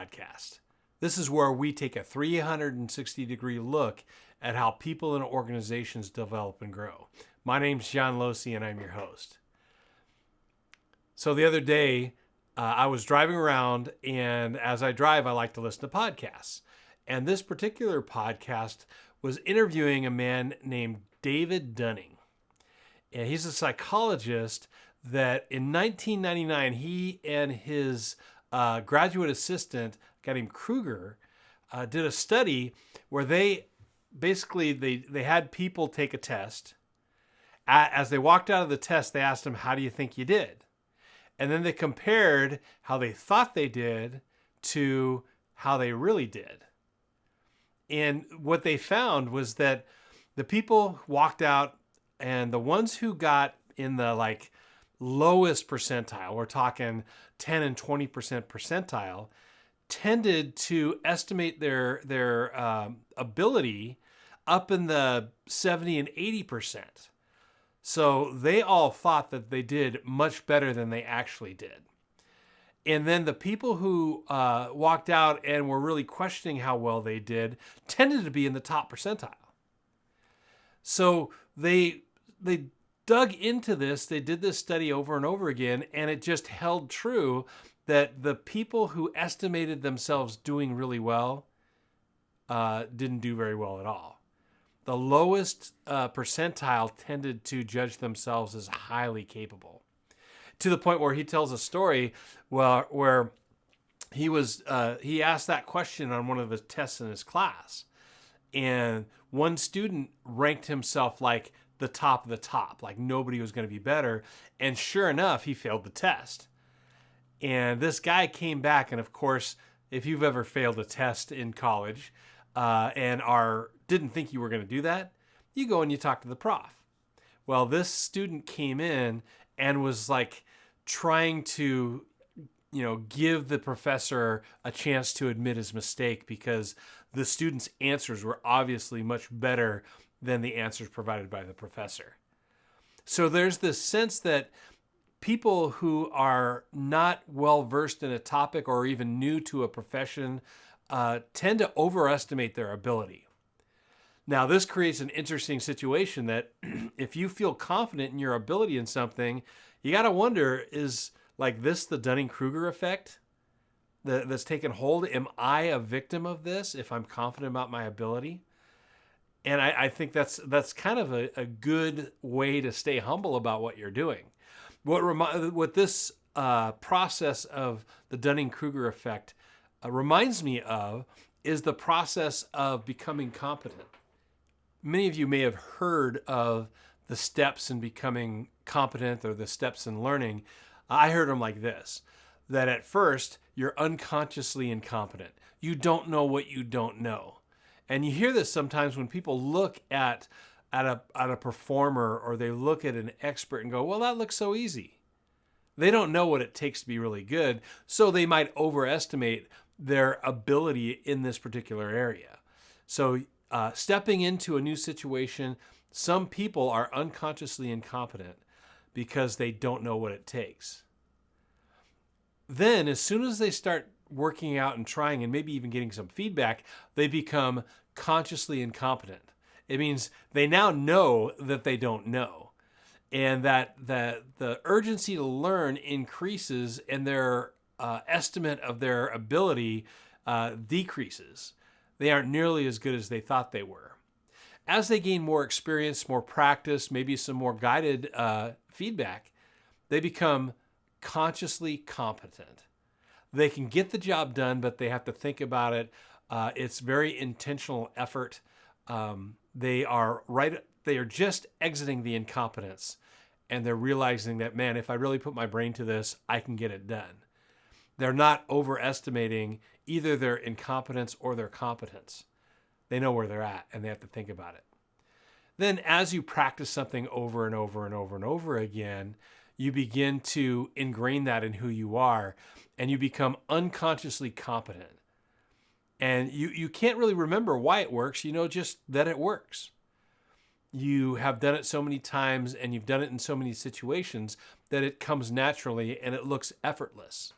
podcast. This is where we take a 360-degree look at how people and organizations develop and grow. My name's John Losi, and I'm your host. So the other day, I was driving around, and as I drive, I like to listen to podcasts. And this particular podcast was interviewing a man named David Dunning. And he's a psychologist that in 1999, he and his graduate assistant, a guy named Kruger, did a study where they had people take a test. As they walked out of the test, they asked them, "How do you think you did?" And then they compared how they thought they did to how they really did. And what they found was that the people walked out, and the ones who got in the lowest percentile, we're talking 10 and 20% percentile, tended to estimate their ability up in the 70 and 80%. So they all thought that they did much better than they actually did. And then the people who walked out and were really questioning how well they did tended to be in the top percentile. So they dug into this. They did this study over and over again, and it just held true that the people who estimated themselves doing really well didn't do very well at all. The lowest percentile tended to judge themselves as highly capable, to the point where he tells a story where he asked that question on one of the tests in his class, and one student ranked himself like the top of the top, like nobody was going to be better, and sure enough, he failed the test. And this guy came back, and of course, if you've ever failed a test in college and didn't think you were going to do that, you go and you talk to the prof. Well, this student came in and was trying to, give the professor a chance to admit his mistake, because the student's answers were obviously much better than the answers provided by the professor. So there's this sense that people who are not well versed in a topic or even new to a profession tend to overestimate their ability. Now, this creates an interesting situation that if you feel confident in your ability in something, you got to wonder, is this the Dunning-Kruger Effect that's taken hold? Am I a victim of this if I'm confident about my ability? And I think that's kind of a good way to stay humble about what you're doing. What this process of the Dunning-Kruger Effect reminds me of is the process of becoming competent. Many of you may have heard of the steps in becoming competent or the steps in learning. I heard them like this, that at first you're unconsciously incompetent. You don't know what you don't know. And you hear this sometimes when people look at a performer, or they look at an expert and go, well, that looks so easy. They don't know what it takes to be really good, so they might overestimate their ability in this particular area. So stepping into a new situation, some people are unconsciously incompetent because they don't know what it takes. Then, as soon as they start working out and trying and maybe even getting some feedback, they become consciously incompetent. It means they now know that they don't know, and that the urgency to learn increases, and their estimate of their ability decreases. They aren't nearly as good as they thought they were. As they gain more experience, more practice, maybe some more guided feedback, they become consciously competent. They can get the job done, but they have to think about it. It's very intentional effort. They are just exiting the incompetence, and they're realizing that, man, if I really put my brain to this, I can get it done. They're not overestimating either their incompetence or their competence. They know where they're at, and they have to think about it. Then as you practice something over and over and over and over again, you begin to ingrain that in who you are, and you become unconsciously competent. And you can't really remember why it works. You know just that it works. You have done it so many times, and you've done it in so many situations that it comes naturally and it looks effortless.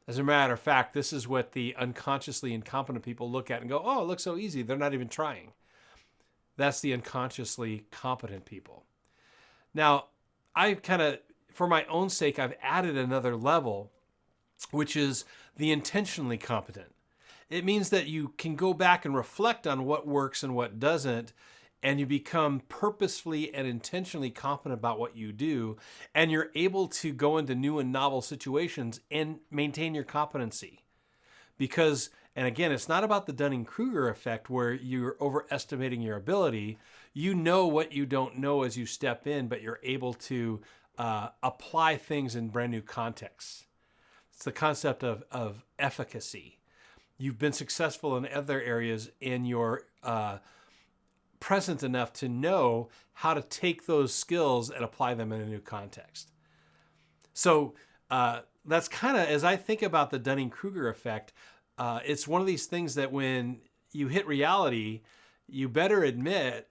As a matter of fact, this is what the unconsciously incompetent people look at and go, oh, it looks so easy. They're not even trying. That's the unconsciously competent people. Now, I kind of, for my own sake, I've added another level, which is the intentionally competent. It means that you can go back and reflect on what works and what doesn't, and you become purposefully and intentionally competent about what you do, and you're able to go into new and novel situations and maintain your competency. Because, and again, it's not about the Dunning-Kruger effect where you're overestimating your ability. You know what you don't know as you step in, but you're able to apply things in brand new contexts. It's the concept of efficacy. You've been successful in other areas, and you're present enough to know how to take those skills and apply them in a new context. So that's kind of, as I think about the Dunning-Kruger effect, it's one of these things that when you hit reality, you better admit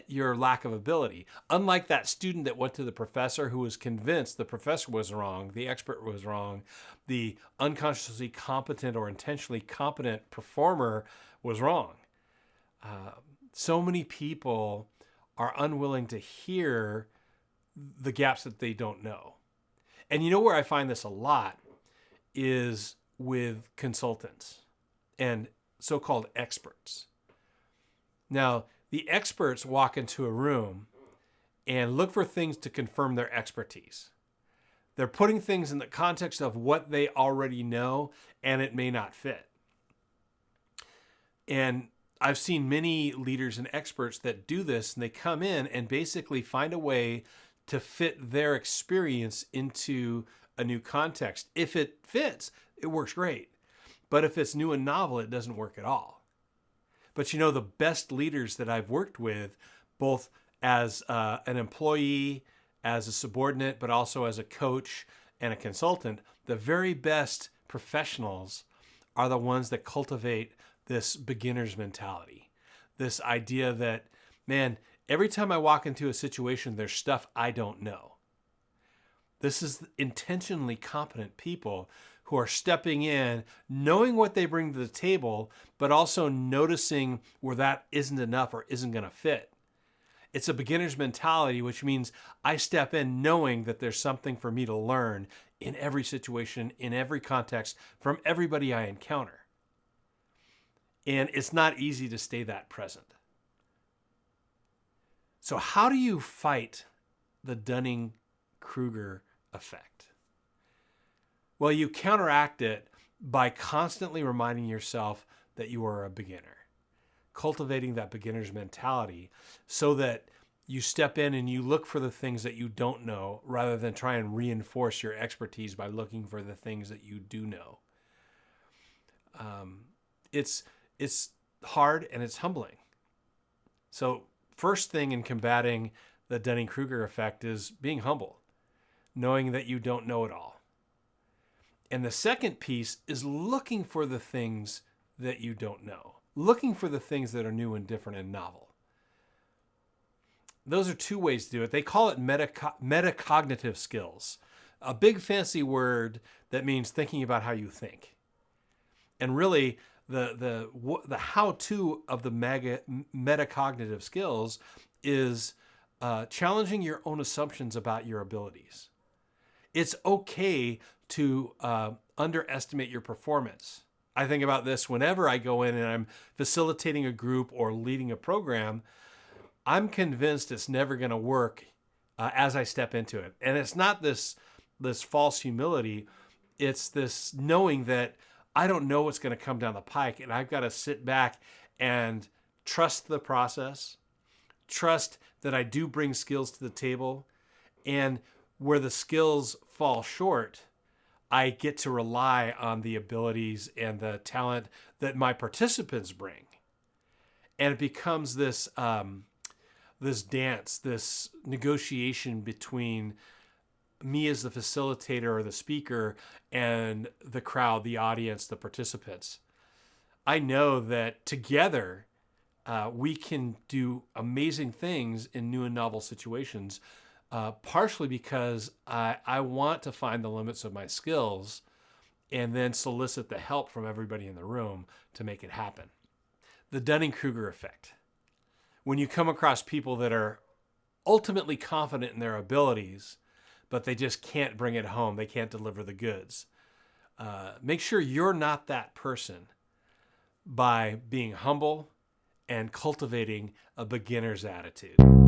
your lack of ability. Unlike that student that went to the professor who was convinced the professor was wrong, the expert was wrong, the unconsciously competent or intentionally competent performer was wrong. So many people are unwilling to hear the gaps that they don't know. And you know where I find this a lot is with consultants and so-called experts. Now, the experts walk into a room and look for things to confirm their expertise. They're putting things in the context of what they already know, and it may not fit. And I've seen many leaders and experts that do this, and they come in and basically find a way to fit their experience into a new context. If it fits, it works great. But if it's new and novel, it doesn't work at all. But you know, the best leaders that I've worked with, both as an employee, as a subordinate, but also as a coach and a consultant, the very best professionals are the ones that cultivate this beginner's mentality. This idea that, man, every time I walk into a situation, there's stuff I don't know. This is intentionally competent people who are stepping in, knowing what they bring to the table, but also noticing where that isn't enough or isn't going to fit. It's a beginner's mentality, which means I step in knowing that there's something for me to learn in every situation, in every context, from everybody I encounter. And it's not easy to stay that present. So how do you fight the Dunning-Kruger effect? Well, you counteract it by constantly reminding yourself that you are a beginner, cultivating that beginner's mentality so that you step in and you look for the things that you don't know rather than try and reinforce your expertise by looking for the things that you do know. It's hard and it's humbling. So first thing in combating the Dunning-Kruger effect is being humble, knowing that you don't know it all. And the second piece is looking for the things that you don't know, looking for the things that are new and different and novel. Those are two ways to do it. They call it MetaCognitive Skills, a big fancy word that means thinking about how you think. And really, the how-to of the metacognitive skills is challenging your own assumptions about your abilities. It's okay to underestimate your performance. I think about this whenever I go in and I'm facilitating a group or leading a program. I'm convinced it's never going to work as I step into it. And it's not this false humility. It's this knowing that I don't know what's going to come down the pike, and I've got to sit back and trust the process, trust that I do bring skills to the table, and where the skills fall short, I get to rely on the abilities and the talent that my participants bring. And it becomes this dance, this negotiation between me as the facilitator or the speaker and the crowd, the audience, the participants. I know that together we can do amazing things in new and novel situations, partially because I want to find the limits of my skills and then solicit the help from everybody in the room to make it happen. The Dunning-Kruger Effect. When you come across people that are ultimately confident in their abilities, but they just can't bring it home, they can't deliver the goods, make sure you're not that person by being humble and cultivating a beginner's attitude.